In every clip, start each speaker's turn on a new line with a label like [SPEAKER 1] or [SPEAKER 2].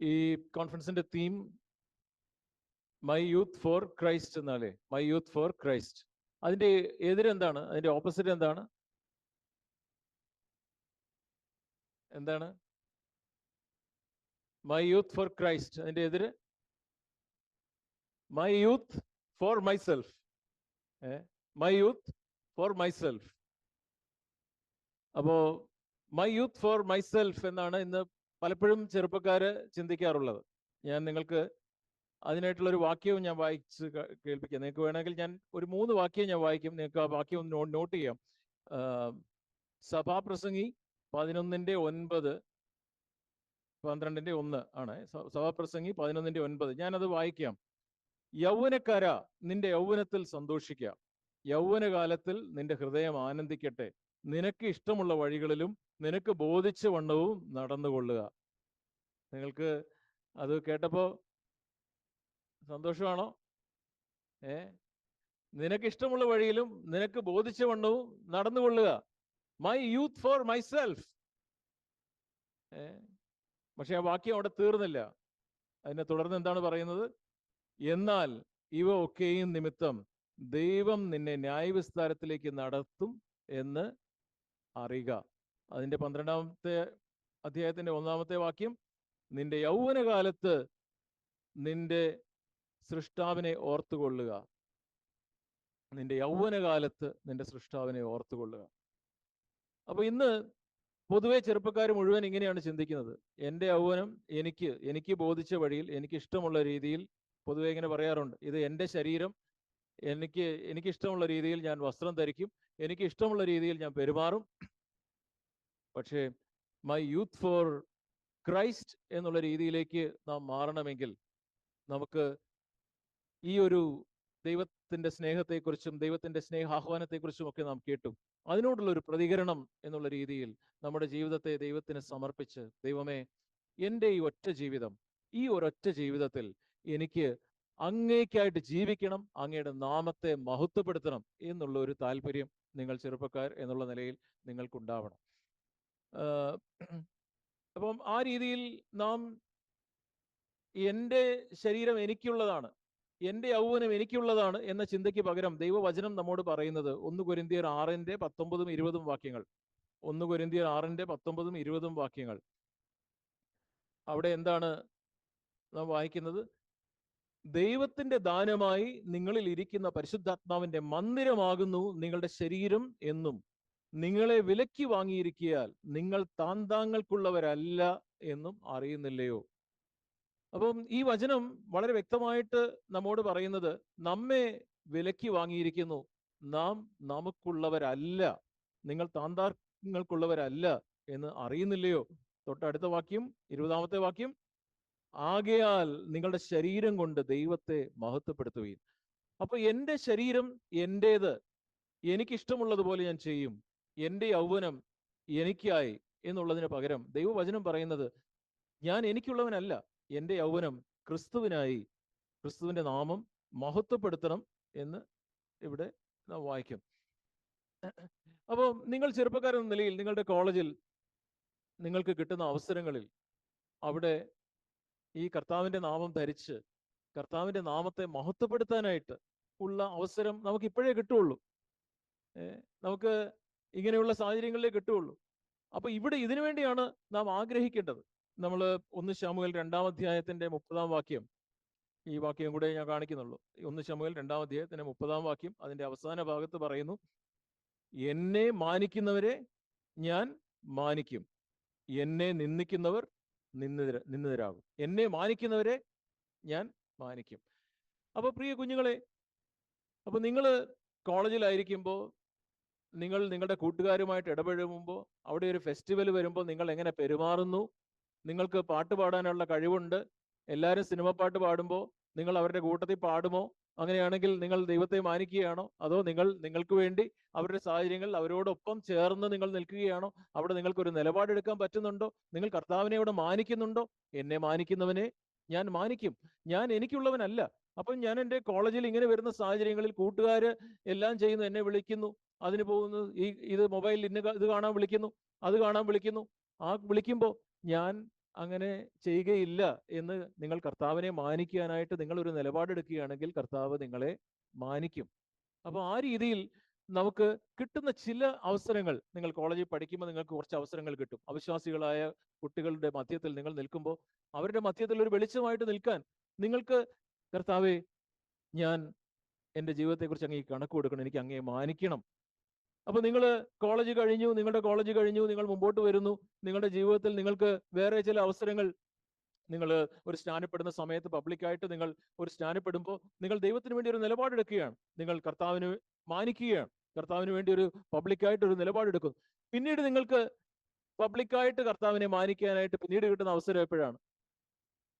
[SPEAKER 1] ഈ കോൺഫറൻസിന്റെ theme my youth for Christ എന്നാലേ, മൈ യൂത്ത് ഫോർ ക്രൈസ്റ്റ്. അതിന്റെ എതിരെന്താണ്? അതിന്റെ ഓപ്പോസിറ്റ് എന്താണ്? എന്താണ് മൈ യൂത്ത് ഫോർ ക്രൈസ്റ്റ്? അതിന്റെ എതിര് my youth for myself. My youth for myself. അപ്പോ മൈ യൂത്ത് ഫോർ മൈസെൽഫ് എന്നാണ് ഇന്ന് പലപ്പോഴും ചെറുപ്പക്കാര് ചിന്തിക്കാറുള്ളത്. ഞാൻ നിങ്ങൾക്ക് അതിനായിട്ടുള്ളൊരു വാക്യവും ഞാൻ വായിച്ച് കേൾപ്പിക്കാം. നിങ്ങൾക്ക് വേണമെങ്കിൽ ഞാൻ ഒരു 3 വാക്യം ഞാൻ വായിക്കും, നിങ്ങൾക്ക് ആ വാക്യം ഒന്ന് നോട്ട് ചെയ്യാം. സഭാപ്രസംഗി 11:9, 12:1 ആണ്. സഭാപ്രസംഗി 11:9. ഞാനത് വായിക്കാം. യൗവനക്കാരാ, നിന്റെ യൗവനത്തിൽ സന്തോഷിക്കുക, യൗവനകാലത്തിൽ നിന്റെ ഹൃദയം ആനന്ദിക്കട്ടെ, നിനക്ക് ഇഷ്ടമുള്ള വഴികളിലും നിനക്ക് ബോധിച്ച വണ്ണവും നടന്നുകൊള്ളുക. നിങ്ങൾക്ക് അത് കേട്ടപ്പോ സന്തോഷമാണോ? നിനക്ക് ഇഷ്ടമുള്ള വഴിയിലും നിനക്ക് ബോധിച്ച വണ്ണവും നടന്നുകൊള്ളുക. My youth for myself. പക്ഷെ ആ വാക്യം അവിടെ തീർന്നില്ല. അതിനെ തുടർന്ന് എന്താണ് പറയുന്നത്? എന്നാൽ ഇവ ഒക്കെയും നിമിത്തം ദൈവം നിന്നെ ന്യായവിസ്താരത്തിലേക്ക് നടത്തും എന്ന് അറിയുക. അതിന്റെ 12-ാമത്തെ അധ്യായത്തിന്റെ 1-ാമത്തെ വാക്യം, നിന്റെ യൗവനകാലത്ത് നിന്റെ സൃഷ്ടാവിനെ ഓർത്തുകൊള്ളുക. നിന്റെ യൗവനകാലത്ത് നിന്റെ സൃഷ്ടാവിനെ ഓർത്തുകൊള്ളുക. അപ്പൊ ഇന്ന് പൊതുവെ ചെറുപ്പക്കാർ മുഴുവൻ ഇങ്ങനെയാണ് ചിന്തിക്കുന്നത്. എൻ്റെ യൗവനം എനിക്ക് ബോധിച്ച വഴിയിൽ, എനിക്ക് ഇഷ്ടമുള്ള രീതിയിൽ, പൊതുവെ ഇങ്ങനെ പറയാറുണ്ട്, ഇത് എൻ്റെ ശരീരം, എനിക്ക് ഇഷ്ടമുള്ള രീതിയിൽ ഞാൻ വസ്ത്രം ധരിക്കും, എനിക്ക് ഇഷ്ടമുള്ള രീതിയിൽ ഞാൻ പെരുമാറും. പക്ഷേ മൈ യൂത്ത് ഫോർ ക്രൈസ്റ്റ് എന്നുള്ള രീതിയിലേക്ക് നാം മാറണമെങ്കിൽ നമുക്ക് ഈ ഒരു ദൈവത്തിന്റെ സ്നേഹത്തെക്കുറിച്ചും ദൈവത്തിന്റെ സ്നേഹാഹ്വാനത്തെക്കുറിച്ചും ഒക്കെ നാം കേട്ടു. അതിനോടുള്ള ഒരു പ്രതികരണം എന്നുള്ള രീതിയിൽ നമ്മുടെ ജീവിതത്തെ ദൈവത്തിന് സമർപ്പിച്ച്, ദൈവമേ, എൻ്റെ ഈ ഒറ്റ ജീവിതം, ഈ ഒരൊറ്റ ജീവിതത്തിൽ എനിക്ക് അങ്ങേക്കായിട്ട് ജീവിക്കണം, അങ്ങയുടെ നാമത്തെ മഹത്വപ്പെടുത്തണം എന്നുള്ള ഒരു താല്പര്യം നിങ്ങൾ ചെറുപ്പക്കാർ എന്നുള്ള നിലയിൽ നിങ്ങൾക്കുണ്ടാവണം. അപ്പം ആ രീതിയിൽ നാം എൻ്റെ ശരീരം എനിക്കുള്ളതാണ്, എൻ്റെ യൗവനം എനിക്കുള്ളതാണ് എന്ന ചിന്തയ്ക്ക് പകരം ദൈവവചനം നമ്മോട് പറയുന്നത് 1 കൊരിന്ത്യർ 6:19-20 വാക്യങ്ങൾ. 1 കൊരിന്ത്യർ 6:19-20 വാക്യങ്ങൾ. അവിടെ എന്താണ് നാം വായിക്കുന്നത്? ദൈവത്തിന്റെ ദാനമായി നിങ്ങളിൽ ഇരിക്കുന്ന പരിശുദ്ധാത്മാവിന്റെ മന്ദിരമാകുന്നു നിങ്ങളുടെ ശരീരം എന്നും നിങ്ങളെ വിലക്കി വാങ്ങിയിരിക്കിയാൽ നിങ്ങൾ താന്താങ്ങൾക്കുള്ളവരല്ല എന്നും അറിയുന്നില്ലയോ? അപ്പം ഈ വചനം വളരെ വ്യക്തമായിട്ട് നമ്മോട് പറയുന്നത്, നമ്മെ വിലക്കി വാങ്ങിയിരിക്കുന്നു, നാം നമുക്കുള്ളവരല്ല, നിങ്ങൾ താന്താങ്ങൾക്കുള്ളവരല്ല എന്ന് അറിയുന്നില്ലയോ? തൊട്ടടുത്ത വാക്യം, 20-ാമത്തെ വാക്യം, ആകയാൽ നിങ്ങളുടെ ശരീരം കൊണ്ട് ദൈവത്തെ മഹത്വപ്പെടുത്തുകയും. അപ്പൊ എൻ്റെ ശരീരം എൻ്റേത്, എനിക്കിഷ്ടമുള്ളതുപോലെ ഞാൻ ചെയ്യും, എൻ്റെ യൗവനം എനിക്കായി എന്നുള്ളതിന് പകരം ദൈവവചനം പറയുന്നത്, ഞാൻ എനിക്കുള്ളവനല്ല, എൻ്റെ യൗവനം ക്രിസ്തുവിനായി, ക്രിസ്തുവിന്റെ നാമം മഹത്വപ്പെടുത്തണം എന്ന് ഇവിടെ നാം വായിക്കും. അപ്പോൾ നിങ്ങൾ ചെറുപ്പക്കാരെന്ന നിലയിൽ നിങ്ങളുടെ കോളേജിൽ നിങ്ങൾക്ക് കിട്ടുന്ന അവസരങ്ങളിൽ അവിടെ ഈ കർത്താവിന്റെ നാമം ധരിച്ച് കർത്താവിന്റെ നാമത്തെ മഹത്വപ്പെടുത്താനായിട്ട് ഉള്ള അവസരം നമുക്ക് ഇപ്പോഴേ കിട്ടുള്ളൂ. നമുക്ക് ഇങ്ങനെയുള്ള സാഹചര്യങ്ങളിലേ കിട്ടുള്ളൂ. അപ്പൊ ഇവിടെ ഇതിനു വേണ്ടിയാണ് നാം ആഗ്രഹിക്കേണ്ടത്. നമ്മൾ 1 ശമൂവേൽ 2-ാം അധ്യായത്തിന്റെ 30-ാം വാക്യം, ഈ വാക്യം കൂടെ ഞാൻ കാണിക്കുന്നുള്ളൂ. 1 ശമൂവേൽ 2-ാം അധ്യായത്തിന്റെ 30-ാം വാക്യം, അതിന്റെ അവസാന ഭാഗത്ത് പറയുന്നു, എന്നെ മാനിക്കുന്നവരെ ഞാൻ മാനിക്കും, എന്നെ നിന്ദിക്കുന്നവർ നിന്ദിതരാകും. എന്നെ മാനിക്കുന്നവരെ ഞാൻ മാനിക്കും. അപ്പൊ പ്രിയ കുഞ്ഞുങ്ങളെ, അപ്പൊ നിങ്ങൾ കോളേജിലായിരിക്കുമ്പോൾ, നിങ്ങൾ നിങ്ങളുടെ കൂട്ടുകാരുമായിട്ട് ഇടപഴകുമ്പോൾ, അവിടെ ഒരു ഫെസ്റ്റിവൽ വരുമ്പോൾ നിങ്ങൾ എങ്ങനെ പെരുമാറുന്നു? നിങ്ങൾക്ക് പാട്ട് പാടാനുള്ള കഴിവുണ്ട്, എല്ലാവരും സിനിമ പാട്ട് പാടുമ്പോൾ നിങ്ങൾ അവരുടെ കൂട്ടത്തിൽ പാടുമോ? അങ്ങനെയാണെങ്കിൽ നിങ്ങൾ ദൈവത്തെ മാനിക്കുകയാണോ? അതോ നിങ്ങൾക്ക് വേണ്ടി അവരുടെ സാഹചര്യങ്ങളിൽ അവരോടൊപ്പം ചേർന്ന് നിങ്ങൾ നിൽക്കുകയാണോ? അവിടെ നിങ്ങൾക്കൊരു നിലപാടെടുക്കാൻ പറ്റുന്നുണ്ടോ? നിങ്ങൾ കർത്താവിനെ അവിടെ മാനിക്കുന്നുണ്ടോ? എന്നെ മാനിക്കുന്നവനെ ഞാൻ മാനിക്കും, ഞാൻ എനിക്കുള്ളവനല്ല. അപ്പം ഞാൻ എൻ്റെ കോളേജിൽ ഇങ്ങനെ വരുന്ന സാഹചര്യങ്ങളിൽ കൂട്ടുകാര് എല്ലാം ചെയ്യുന്നു, എന്നെ വിളിക്കുന്നു, അതിന് പോകുന്നു, ഇത് മൊബൈലിൽ ഇത് കാണാൻ വിളിക്കുന്നു, അത് കാണാൻ വിളിക്കുന്നു. ആ വിളിക്കുമ്പോൾ ഞാൻ അങ്ങനെ ചെയ്യുകയില്ല എന്ന് നിങ്ങൾ കർത്താവിനെ മാനിക്കാനായിട്ട് നിങ്ങൾ ഒരു നിലപാടെടുക്കുകയാണെങ്കിൽ കർത്താവ് നിങ്ങളെ മാനിക്കും. അപ്പോൾ ആ രീതിയിൽ നമുക്ക് കിട്ടുന്ന ചില അവസരങ്ങൾ, നിങ്ങൾ കോളേജിൽ പഠിക്കുമ്പോൾ നിങ്ങൾക്ക് കുറച്ച് അവസരങ്ങൾ കിട്ടും. അവിശ്വാസികളായ കുട്ടികളുടെ മധ്യത്തിൽ നിങ്ങൾ നിൽക്കുമ്പോൾ അവരുടെ മധ്യത്തിൽ ഒരു വെളിച്ചമായിട്ട് നിൽക്കാൻ നിങ്ങൾക്ക്, കർത്താവെ, ഞാൻ എൻ്റെ ജീവിതത്തെക്കുറിച്ച് അങ്ങേ കണക്ക് കൊടുക്കണം, എനിക്ക് അങ്ങേ മാനിക്കണം. അപ്പൊ നിങ്ങൾ കോളേജ് കഴിഞ്ഞു, നിങ്ങളുടെ കോളേജ് കഴിഞ്ഞു, നിങ്ങൾ മുമ്പോട്ട് വരുന്നു, നിങ്ങളുടെ ജീവിതത്തിൽ നിങ്ങൾക്ക് വേറെ ചില അവസരങ്ങൾ, നിങ്ങൾ ഒരു സ്നാനപ്പെടുന്ന സമയത്ത് പബ്ലിക്കായിട്ട് നിങ്ങൾ ഒരു സ്നാനപ്പെടുമ്പോൾ നിങ്ങൾ ദൈവത്തിന് വേണ്ടി ഒരു നിലപാടെടുക്കുകയാണ്, നിങ്ങൾ കർത്താവിന് മാനിക്കുകയാണ്, കർത്താവിന് വേണ്ടി ഒരു പബ്ലിക്കായിട്ട് ഒരു നിലപാടെടുക്കും. പിന്നീട് നിങ്ങൾക്ക് പബ്ലിക്കായിട്ട് കർത്താവിനെ മാനിക്കാനായിട്ട് പിന്നീട് കിട്ടുന്ന അവസരം എപ്പോഴാണ്?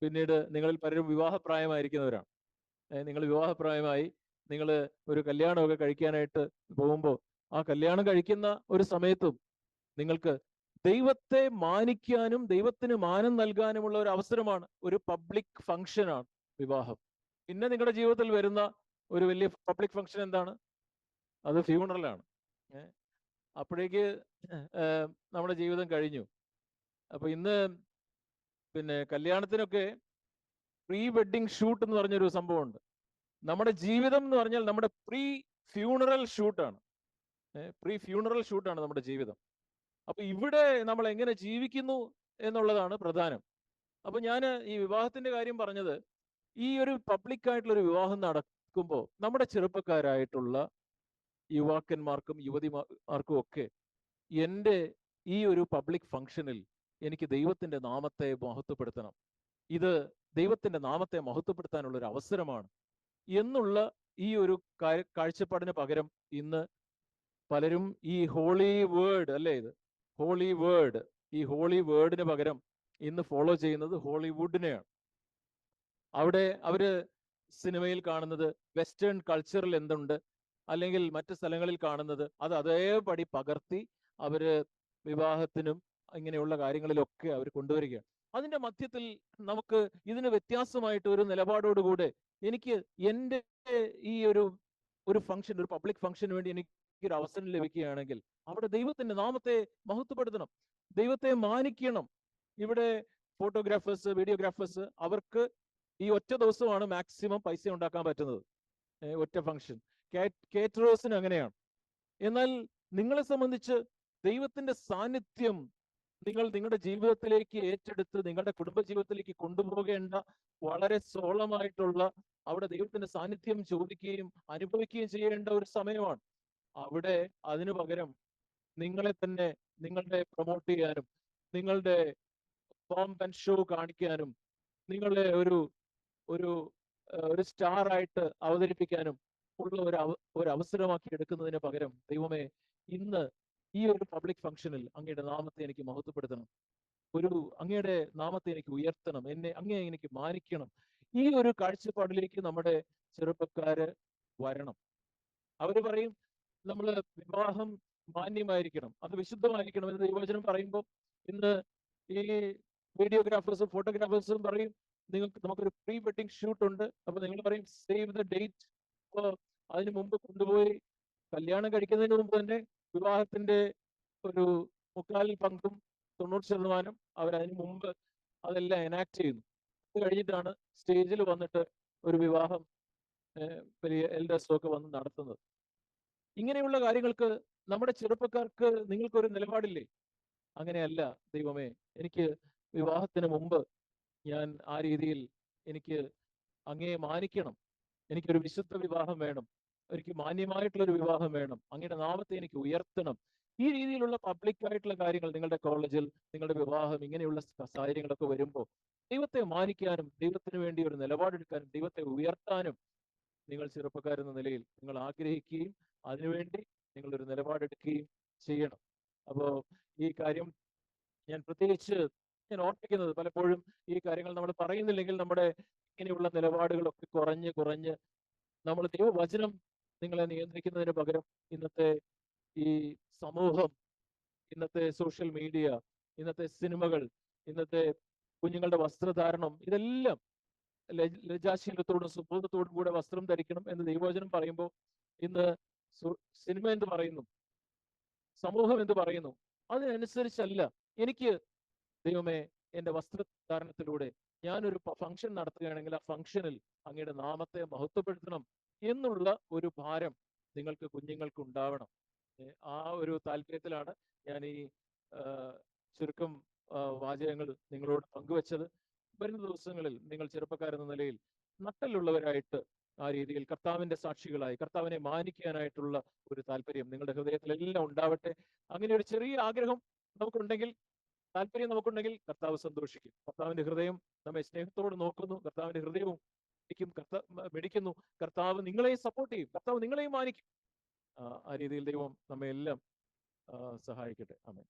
[SPEAKER 1] പിന്നീട് നിങ്ങളിൽ പലരും വിവാഹപ്രായമായിരിക്കുന്നവരാണ്. നിങ്ങൾ വിവാഹപ്രായമായി നിങ്ങൾ ഒരു കല്യാണമൊക്കെ കഴിക്കാനായിട്ട് പോകുമ്പോൾ ആ കല്യാണം കഴിക്കുന്ന ഒരു സമയത്തും നിങ്ങൾക്ക് ദൈവത്തെ മാനിക്കാനും ദൈവത്തിന് മാനം നൽകാനുമുള്ള ഒരു അവസരമാണ്, ഒരു പബ്ലിക് ഫംഗ്ഷനാണ് വിവാഹം. പിന്നെ നിങ്ങളുടെ ജീവിതത്തിൽ വരുന്ന ഒരു വലിയ പബ്ലിക് ഫംഗ്ഷൻ എന്താണ്? അത് ഫ്യൂണറലാണ്. അപ്പോഴേക്ക് നമ്മുടെ ജീവിതം കഴിഞ്ഞു. അപ്പൊ ഇന്ന് പിന്നെ കല്യാണത്തിനൊക്കെ പ്രീ വെഡിങ് ഷൂട്ട് എന്ന് പറഞ്ഞൊരു സംഭവമുണ്ട്. നമ്മുടെ ജീവിതം എന്ന് പറഞ്ഞാൽ നമ്മുടെ പ്രീ ഫ്യൂണറൽ ഷൂട്ടാണ്. പ്രീ ഫ്യൂണറൽ ഷൂട്ടാണ് നമ്മുടെ ജീവിതം. അപ്പൊ ഇവിടെ നമ്മൾ എങ്ങനെ ജീവിക്കുന്നു എന്നുള്ളതാണ് പ്രധാനം. അപ്പൊ ഞാൻ ഈ വിവാഹത്തിന്റെ കാര്യം പറഞ്ഞത്, ഈ ഒരു പബ്ലിക് ആയിട്ടുള്ള ഒരു വിവാഹം നടക്കുമ്പോൾ നമ്മുടെ ചെറുപ്പക്കാരായിട്ടുള്ള യുവാക്കന്മാർക്കും യുവതിമാർക്കും ഒക്കെ എൻ്റെ ഈ ഒരു പബ്ലിക് ഫംഗ്ഷനിൽ എനിക്ക് ദൈവത്തിന്റെ നാമത്തെ മഹത്വപ്പെടുത്തണം, ഇത് ദൈവത്തിന്റെ നാമത്തെ മഹത്വപ്പെടുത്താനുള്ള ഒരു അവസരമാണ് എന്നുള്ള ഈ ഒരു കാഴ്ചപ്പാടിന് പകരം ഇന്ന് പലരും ഈ ഹോളി വേർഡ്, അല്ലേ, ഇത് ഹോളി വേർഡ്, ഈ ഹോളി വേർഡിന് പകരം ഇന്ന് ഫോളോ ചെയ്യുന്നത് ഹോളിവുഡിനെയാണ്. അവിടെ അവര് സിനിമയിൽ കാണുന്നത്, വെസ്റ്റേൺ കൾച്ചറിൽ എന്തുണ്ട്, അല്ലെങ്കിൽ മറ്റു സ്ഥലങ്ങളിൽ കാണുന്നത് അത് അതേപടി പകർത്തി അവര് വിവാഹത്തിനും ഇങ്ങനെയുള്ള കാര്യങ്ങളിലൊക്കെ അവർ കൊണ്ടുവരികയാണ്. അതിന്റെ മധ്യത്തിൽ നമുക്ക് ഇതിന് വ്യത്യാസമായിട്ട് ഒരു നിലപാടോടുകൂടെ എനിക്ക് എൻ്റെ ഈ ഒരു ഫംഗ്ഷൻ, ഒരു പബ്ലിക് ഫംഗ്ഷന് വേണ്ടി എനിക്ക് ഒരു അവസരം ലഭിക്കുകയാണെങ്കിൽ അവിടെ ദൈവത്തിന്റെ നാമത്തെ മഹത്വപ്പെടുത്തണം, ദൈവത്തെ മാനിക്കണം. ഇവിടെ ഫോട്ടോഗ്രാഫേഴ്സ്, വീഡിയോഗ്രാഫേഴ്സ്, അവർക്ക് ഈ ഒറ്റ ദിവസമാണ് മാക്സിമം പൈസ ഉണ്ടാക്കാൻ പറ്റുന്നത്, ഒറ്റ ഫംഗ്ഷൻ. കേറ്ററേഴ്സിന് അങ്ങനെയാണ്. എന്നാൽ നിങ്ങളെ സംബന്ധിച്ച് ദൈവത്തിന്റെ സാന്നിധ്യം നിങ്ങൾ നിങ്ങളുടെ ജീവിതത്തിലേക്ക് ഏറ്റെടുത്ത് നിങ്ങളുടെ കുടുംബജീവിതത്തിലേക്ക് കൊണ്ടുപോകേണ്ട വളരെ സോളമായിട്ടുള്ള, അവിടെ ദൈവത്തിന്റെ സാന്നിധ്യം ചോദിക്കുകയും അനുഭവിക്കുകയും ചെയ്യേണ്ട ഒരു സമയമാണ്. അവിടെ അതിനു പകരം നിങ്ങളെ തന്നെ നിങ്ങളുടെ പ്രൊമോട്ട് ചെയ്യാനും നിങ്ങളുടെ ഫോം ആൻഡ് ഷോ കാണിക്കാനും നിങ്ങളെ ഒരു സ്റ്റാർ ആയിട്ട് അവതരിപ്പിക്കാനും ഉള്ള ഒരു അവസരമാക്കി എടുക്കുന്നതിന് പകരം, ദൈവമേ, ഇന്ന് ഈ ഒരു പബ്ലിക് ഫംഗ്ഷനിൽ അങ്ങയുടെ നാമത്തെ എനിക്ക് മഹത്വപ്പെടുത്തണം, അങ്ങയുടെ നാമത്തെ എനിക്ക് ഉയർത്തണം, അങ്ങേ എനിക്ക് മാനിക്കണം. ഈ ഒരു കാഴ്ചപ്പാടിലേക്ക് നമ്മുടെ ചെറുപ്പക്കാര് വരണം. അവര് പറയും നമ്മള് വിവാഹം മാന്യമായിരിക്കണം, അത് വിശുദ്ധമായിരിക്കണം എന്ന് ദൈവവചനം പറയുമ്പോൾ ഇന്ന് ഈ വീഡിയോഗ്രാഫേഴ്സും ഫോട്ടോഗ്രാഫേഴ്സും പറയും നമുക്കൊരു പ്രീ വെഡിങ് ഷൂട്ട് ഉണ്ട്, അപ്പൊ നിങ്ങൾ പറയും സേവ് ദ ഡേറ്റ്. അപ്പൊ അതിനു മുമ്പ് കൊണ്ടുപോയി കല്യാണം കഴിക്കുന്നതിന് മുമ്പ് തന്നെ വിവാഹത്തിന്റെ ഒരു 3/4 90% അവരതിന് മുമ്പ് അതെല്ലാം എനാക്ട് ചെയ്യുന്നു. അത് കഴിഞ്ഞിട്ടാണ് സ്റ്റേജിൽ വന്നിട്ട് ഒരു വിവാഹം വലിയ എൽഡേഴ്സും ഒക്കെ വന്ന് നടത്തുന്നത്. ഇങ്ങനെയുള്ള കാര്യങ്ങൾക്ക് നമ്മുടെ ചെറുപ്പക്കാർക്ക് നിങ്ങൾക്കൊരു നിലപാടില്ലേ? അങ്ങനെയല്ല, ദൈവമേ, എനിക്ക് വിവാഹത്തിന് മുമ്പ് ഞാൻ ആ രീതിയിൽ എനിക്ക് അങ്ങയെ മാനിക്കണം, എനിക്കൊരു വിശുദ്ധ വിവാഹം വേണം, എനിക്ക് മാന്യമായിട്ടുള്ളൊരു വിവാഹം വേണം, അങ്ങയുടെ നാമത്തെ എനിക്ക് ഉയർത്തണം. ഈ രീതിയിലുള്ള പബ്ലിക് ആയിട്ടുള്ള കാര്യങ്ങൾ നിങ്ങളുടെ കോളേജിൽ, നിങ്ങളുടെ വിവാഹം, ഇങ്ങനെയുള്ള സാഹചര്യങ്ങളൊക്കെ വരുമ്പോൾ ദൈവത്തെ മാനിക്കാനും ദൈവത്തിന് വേണ്ടി ഒരു നിലപാടെടുക്കാനും ദൈവത്തെ ഉയർത്താനും നിങ്ങൾ ചെറുപ്പക്കാരെന്ന നിലയിൽ നിങ്ങൾ ആഗ്രഹിക്കുകയും അതിനുവേണ്ടി നിങ്ങളൊരു നിലപാടെടുക്കുകയും ചെയ്യണം. അപ്പോൾ ഈ കാര്യം ഞാൻ പ്രത്യേകിച്ച് ഓർമ്മിക്കുന്നത്, പലപ്പോഴും ഈ കാര്യങ്ങൾ നമ്മൾ പറയുന്നില്ലെങ്കിൽ നമ്മുടെ ഇങ്ങനെയുള്ള നിലപാടുകളൊക്കെ കുറഞ്ഞ് നമ്മൾ ദൈവവചനം നിങ്ങളെ നിയന്ത്രിക്കുന്നതിന് പകരം ഇന്നത്തെ ഈ സമൂഹം, ഇന്നത്തെ സോഷ്യൽ മീഡിയ, ഇന്നത്തെ സിനിമകൾ, ഇന്നത്തെ കുഞ്ഞുങ്ങളുടെ വസ്ത്രധാരണം, ഇതെല്ലാം ലജ്ജാശീലത്തോടും സുബോധത്തോടും കൂടെ വസ്ത്രം ധരിക്കണം എന്ന് ദൈവവചനം പറയുമ്പോൾ ഇന്ന് സിനിമ എന്ത് പറയുന്നു, സമൂഹം എന്ത് പറയുന്നു, അതിനനുസരിച്ചല്ല എനിക്ക് ദൈവമേ എൻ്റെ വസ്ത്രധാരണത്തിലൂടെ ഞാനൊരു ഫംഗ്ഷൻ നടത്തുകയാണെങ്കിൽ ആ ഫംഗ്ഷനിൽ അങ്ങയുടെ നാമത്തെ മഹത്വപ്പെടുത്തണം എന്നുള്ള ഒരു ഭാരം നിങ്ങൾക്ക് കുഞ്ഞുങ്ങൾക്ക് ഉണ്ടാവണം. ആ ഒരു താല്പര്യത്തിലാണ് ഞാൻ ഈ ചുരുക്കം വാചകങ്ങൾ നിങ്ങളോട് പങ്കുവച്ചത്. വരുന്ന ദിവസങ്ങളിൽ നിങ്ങൾ ചെറുപ്പക്കാരെന്ന നിലയിൽ നട്ടലുള്ളവരായിട്ട് ആ രീതിയിൽ കർത്താവിന്റെ സാക്ഷികളായി കർത്താവിനെ മാനിക്കാനായിട്ടുള്ള ഒരു താല്പര്യം നിങ്ങളുടെ ഹൃദയത്തിലെല്ലാം ഉണ്ടാവട്ടെ. അങ്ങനെ ഒരു ചെറിയ ആഗ്രഹം നമുക്കുണ്ടെങ്കിൽ, താല്പര്യം നമുക്കുണ്ടെങ്കിൽ കർത്താവ് സന്തോഷിക്കും. കർത്താവിന്റെ ഹൃദയം നമ്മെ സ്നേഹത്തോട് നോക്കുന്നു. കർത്താവിന്റെ ഹൃദയവും മെടിക്കുന്നു. കർത്താവ് നിങ്ങളെയും സപ്പോർട്ട് ചെയ്യും. കർത്താവ് നിങ്ങളെയും മാനിക്കും. ആ രീതിയിൽ ദൈവം നമ്മെ എല്ലാം സഹായിക്കട്ടെ. ആമേൻ.